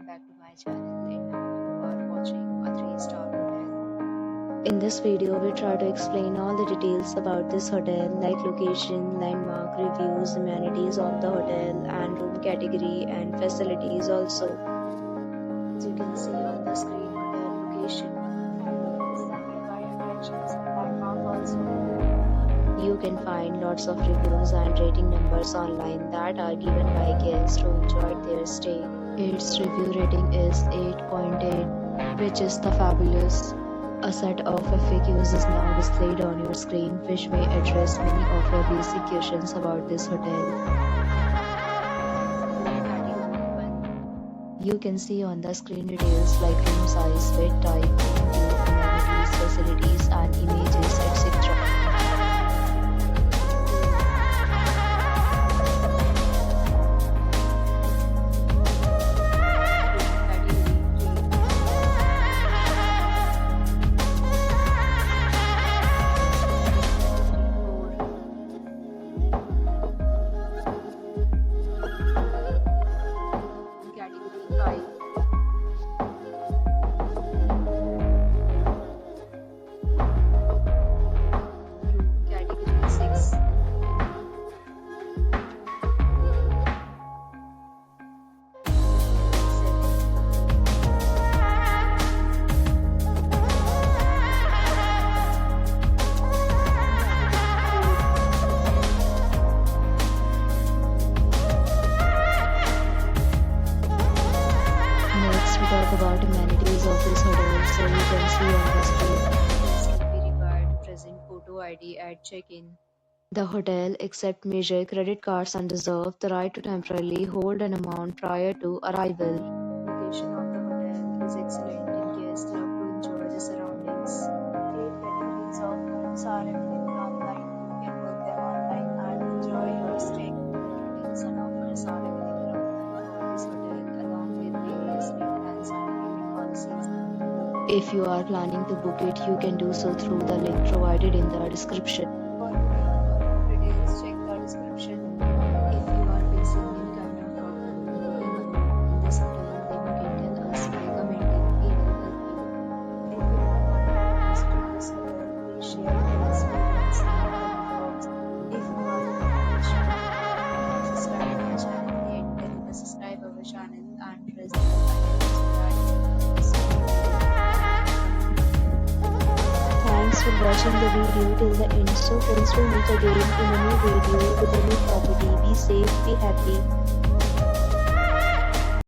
welcome back to my channel and you are watching a 3-star hotel. In this video, we try to explain all the details about this hotel like location, landmark, reviews, amenities of the hotel and room category and facilities also. As you can see on the screen, hotel location is nearby attractions and landmark also. You can find lots of reviews and rating numbers online that are given by guests who enjoyed their stay. Its review rating is 8.8, which is the fabulous. A set of FAQs is now displayed on your screen, which may address many of your basic questions about this hotel. You can see on the screen details like room size, bed type, room view, amenities, facilities, and images, etc. Talk about amenities of this hotel, so you can see on the screen. It will be required to present photo ID at check-in. The hotel accepts major credit cards and reserves the right to temporarily hold an amount prior to arrival. Location of the hotel is excellent and guests love to enjoy the surroundings. 8 categories of rooms are available online. You can book them online and enjoy your stay. Details and offers are available for this hotel along with various plans and payment policies. If you are planning to book it, you can do so through the link provided in the description. For more details, check the description. If you are facing any kind of problem booking a room in this hotel, then you can tell us by commenting. We will help you. If you want to visit this hotel, please share your experience in the comment box. If you are new to this channel, subscribe our channel yet, then you must subscribe our channel and press the bell icon so that you don't miss any video. Thanks for watching the video till the end. So friends, will meet again in a new video with a new property. Be safe, be happy.